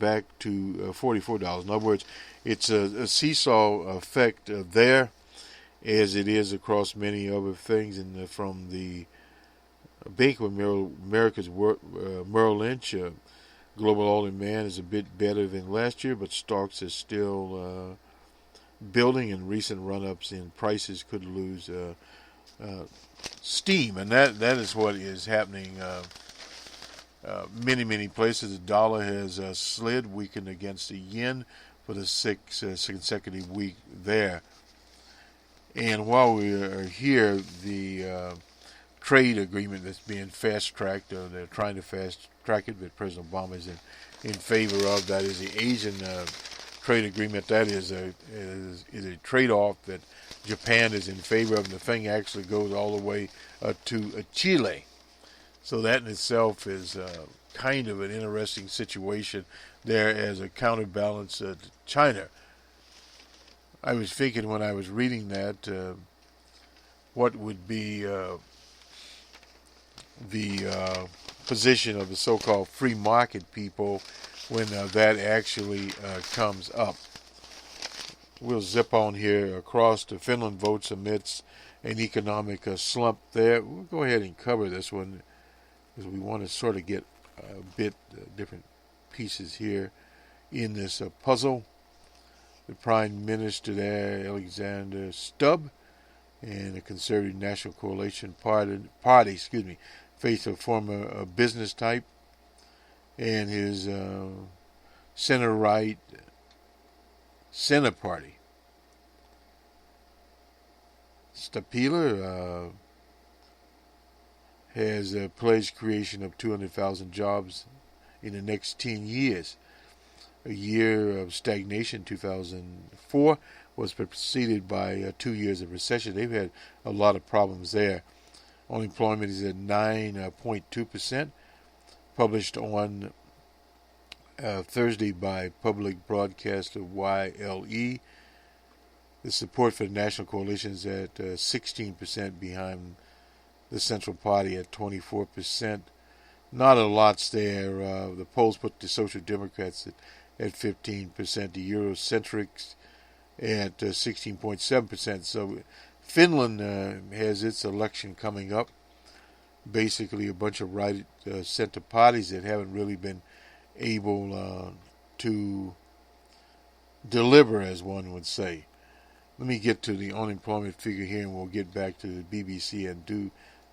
back to $44. In other words, it's a seesaw effect there, as it is across many other things. And from the Bank of America's Merrill Lynch, global all in man is a bit better than last year, but stocks are still building, and recent run-ups in prices could lose steam. And that is what is happening many places. The dollar has slid, weakened against the yen for the sixth consecutive week there. And while we are here, the trade agreement that's being fast-tracked, they're trying to fast-track it, but President Obama is in favor of. That is the Asian trade agreement. That is a trade-off that Japan is in favor of, and the thing actually goes all the way to Chile. So that in itself is kind of an interesting situation there as a counterbalance to China. I was thinking when I was reading that, what would be the position of the so-called free market people when that actually comes up. We'll zip on here across to Finland votes amidst an economic slump there. We'll go ahead and cover this one because we want to sort of get a bit different pieces here in this puzzle. The Prime Minister there, Alexander Stubb, and the Conservative National Coalition Party, faced a former business type, and his center-right Center Party. Stapler has pledged creation of 200,000 jobs in the next 10 years. A year of stagnation, 2004, was preceded by 2 years of recession. They've had a lot of problems there. Unemployment is at 9.2%, published on Thursday by public broadcaster YLE. The support for the National Coalition is at 16%, behind the Central Party at 24%. Not a lot's there. The polls put the Social Democrats at 15%, the Eurocentrics at 16.7%. So Finland has its election coming up. Basically a bunch of right-center parties that haven't really been able to deliver, as one would say. Let me get to the unemployment figure here, and we'll get back to the BBC and do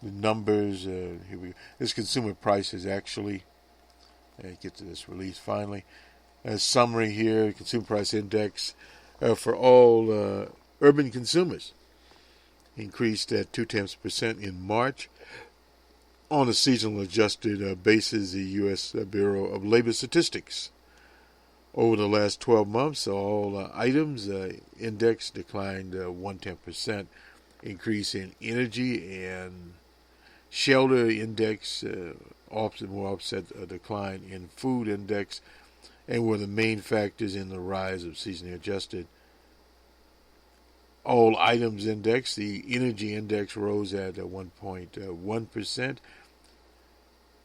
the numbers. Here we go. This consumer price is actually, get to this release finally. A summary here, consumer price index for all urban consumers increased at 0.2% in March. On a seasonal adjusted basis, the U.S. Bureau of Labor Statistics. Over the last 12 months, all items index declined 0.1%. Increase in energy and shelter index offset a decline in food index, and were the main factors in the rise of seasonally adjusted. All items index, the energy index rose at 1.1%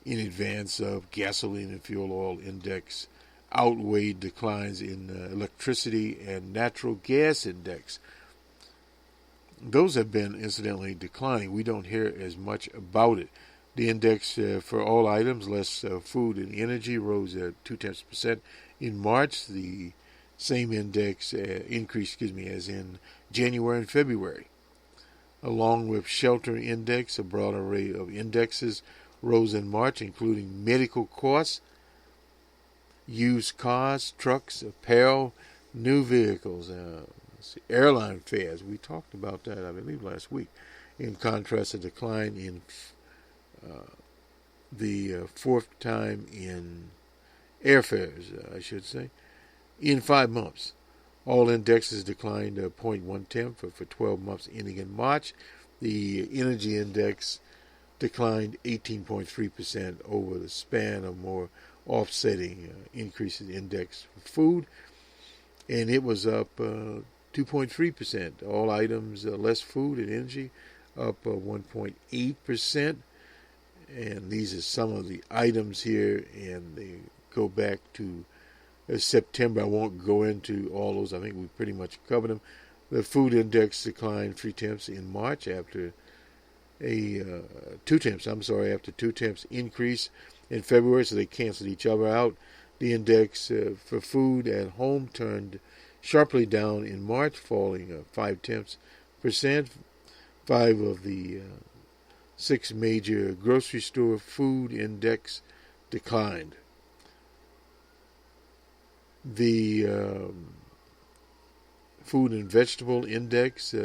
in advance of gasoline and fuel oil index outweighed declines in electricity and natural gas index. Those have been incidentally declining. We don't hear as much about it. The index for all items, less food and energy, rose at 0.2% in March. The same index increased, as in January and February. Along with shelter index, a broad array of indexes rose in March, including medical costs, used cars, trucks, apparel, new vehicles, airline fares. We talked about that, I believe, last week. In contrast, a decline in the fourth time in airfares, I should say, in 5 months. All indexes declined 0.1 for 12 months ending in March. The energy index declined 18.3% over the span of more offsetting increases in index for food, and it was up 2.3%. All items, less food and energy, up 1.8%. And these are some of the items here, and they go back to September. I won't go into all those. I think we pretty much covered them. The food index declined 3/10 in March after a 2/10. After 2/10 increase in February, so they canceled each other out. The index for food at home turned sharply down in March, falling 0.5%. 5 of the 6 major grocery store food index declined. The food and vegetable index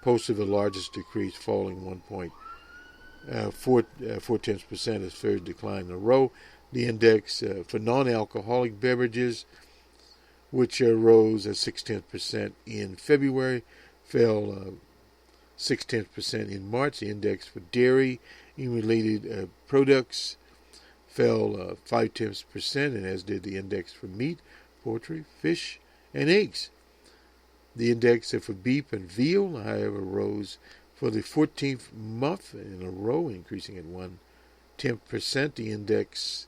posted the largest decrease, falling 1.4%, its third decline in a row. The index for non-alcoholic beverages, which rose 0.6% in February, fell 0.6% in March. The index for dairy and related products fell 0.5%, and as did the index for meat, poultry, fish, and eggs. The index for beef and veal, however, rose for the 14th month in a row, increasing at 0.1%. The index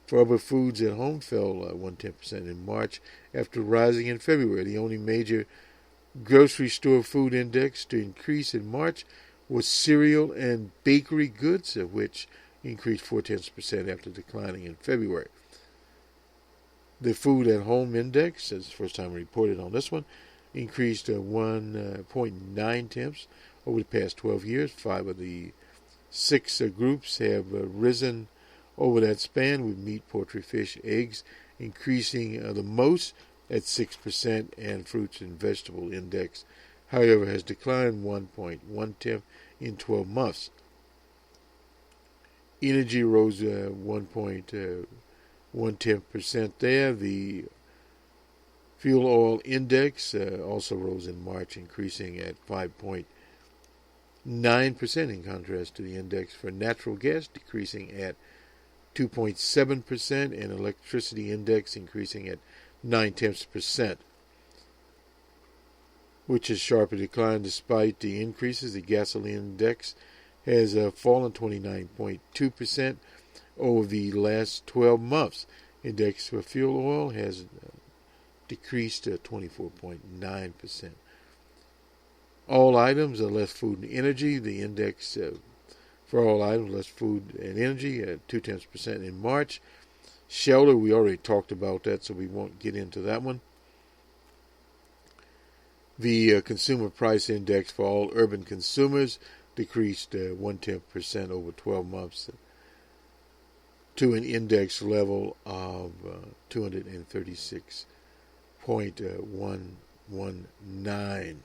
for other foods at home fell 0.1% in March after rising in February. The only major grocery store food index to increase in March was cereal and bakery goods, which increased 0.4% after declining in February. The food at home index, that's the first time we reported on this one, increased 1.9 over the past 12 years. 5 of the 6 groups have risen over that span, with meat, poultry, fish, eggs increasing the most at 6%, and fruits and vegetable index, however, has declined 1.1 in 12 months. Energy rose 1.1% there. The fuel oil index also rose in March, increasing at 5.9%, in contrast to the index for natural gas, decreasing at 2.7%, and electricity index increasing at 0.9%, which has sharply declined despite the increases. The gasoline index has fallen 29.2% over the last 12 months. Index for fuel oil has decreased 24.9%. All items are less food and energy. The index for all items less food and energy at 0.2% in March. Shelter, we already talked about that, so we won't get into that one. The consumer price index for all urban consumers decreased 0.1% over 12 months to an index level of 236.119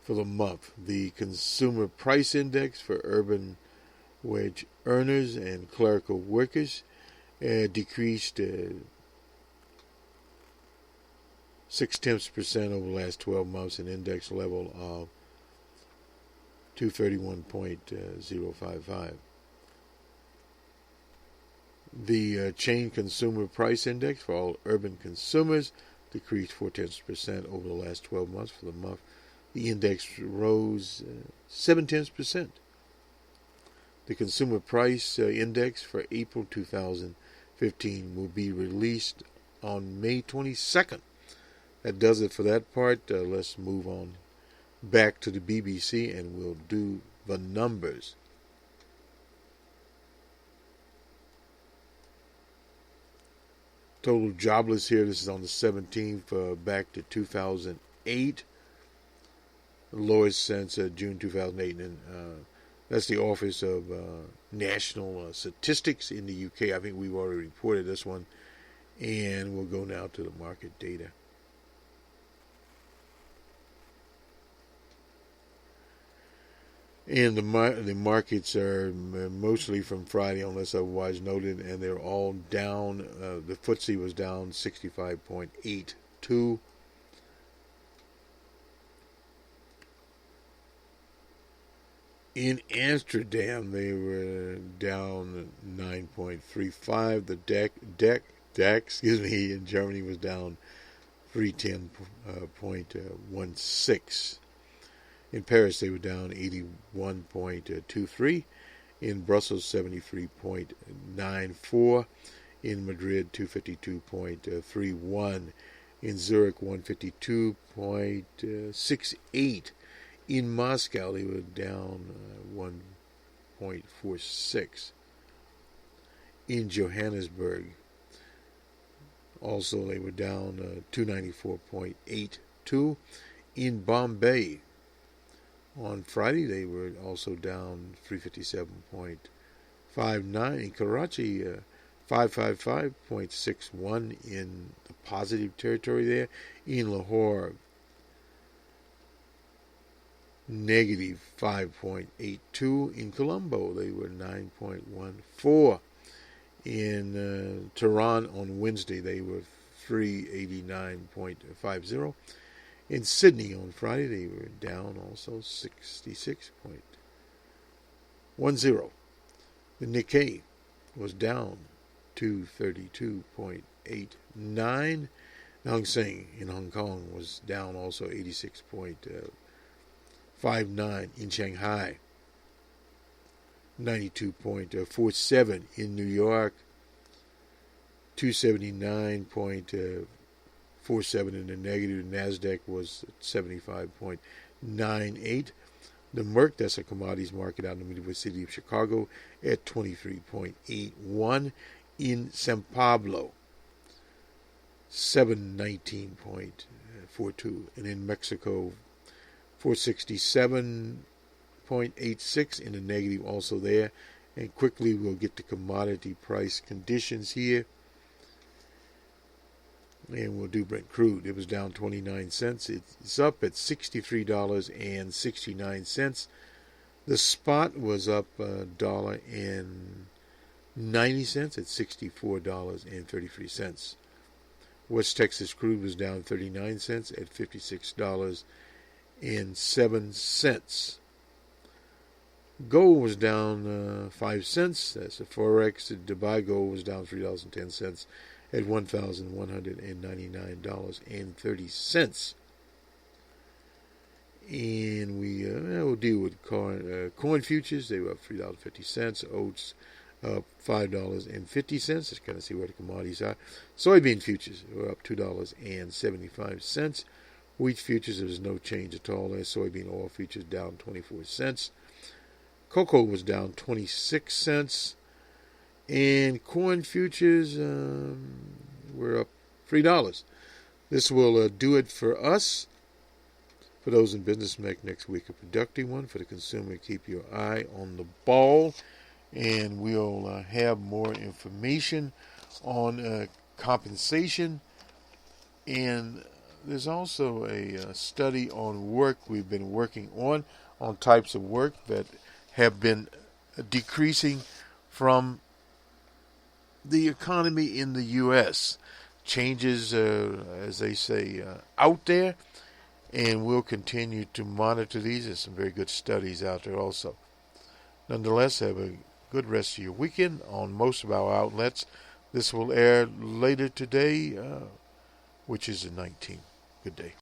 for the month. The consumer price index for urban wage earners and clerical workers decreased 0.6% over the last 12 months, an index level of 231.055. The chain consumer price index for all urban consumers decreased 0.4% over the last 12 months. For the month, the index rose 0.7%. The consumer price index for April 2015 will be released on May 22nd. That does it for that part. Let's move on back to the BBC and we'll do the numbers. Total jobless here. This is on the 17th, back to 2008. The lowest since June 2008. And that's the Office of National Statistics in the UK. I think we've already reported this one. And we'll go now to the market data. And the markets are mostly from Friday, unless otherwise noted, and they're all down. The FTSE was down 65.82. In Amsterdam, they were down 9.35. The DAX, in Germany was down 310.16. In Paris, they were down 81.23. In Brussels, 73.94. In Madrid, 252.31. In Zurich, 152.68. In Moscow, they were down 1.46. In Johannesburg, also they were down 294.82. In Bombay, on Friday, they were also down 357.59. In Karachi, 555.61 in the positive territory there. In Lahore, negative 5.82. In Colombo, they were 9.14. In Tehran on Wednesday, they were 389.50. In Sydney on Friday, they were down also 66.10. The Nikkei was down 232.89. Hang Seng in Hong Kong was down also 86.59. In Shanghai, 92.47. In New York, 279.47 in the negative. The NASDAQ was 75.98. The Merc, that's a commodities market out in the Midwest city of Chicago, at 23.81. In San Pablo, 719.42. And in Mexico, 467.86 in the negative also there. And quickly we'll get the commodity price conditions here. And we'll do Brent crude. It was down 29 cents. It's up at $63.69. The spot was up $1.90 at $64.33. West Texas crude was down 39 cents at $56.07. Gold was down 5 cents. That's a Forex. The Dubai gold was down $3.10 at $1,199.30. And we'll deal with corn futures. They were up $3.50. Oats up $5.50. Let's kind of see where the commodities are. Soybean futures were up $2.75. Wheat futures, there was no change at all there. Soybean oil futures down 24 cents. Cocoa was down 26 cents. And corn futures were up $3. This will do it for us. For those in business, make next week a productive one. For the consumer, keep your eye on the ball. And we'll have more information on compensation. And there's also a study on work we've been working on types of work that have been decreasing from the economy in the U.S. Changes, as they say, out there. And we'll continue to monitor these. There's some very good studies out there also. Nonetheless, have a good rest of your weekend on most of our outlets. This will air later today, which is the 19th. Good day.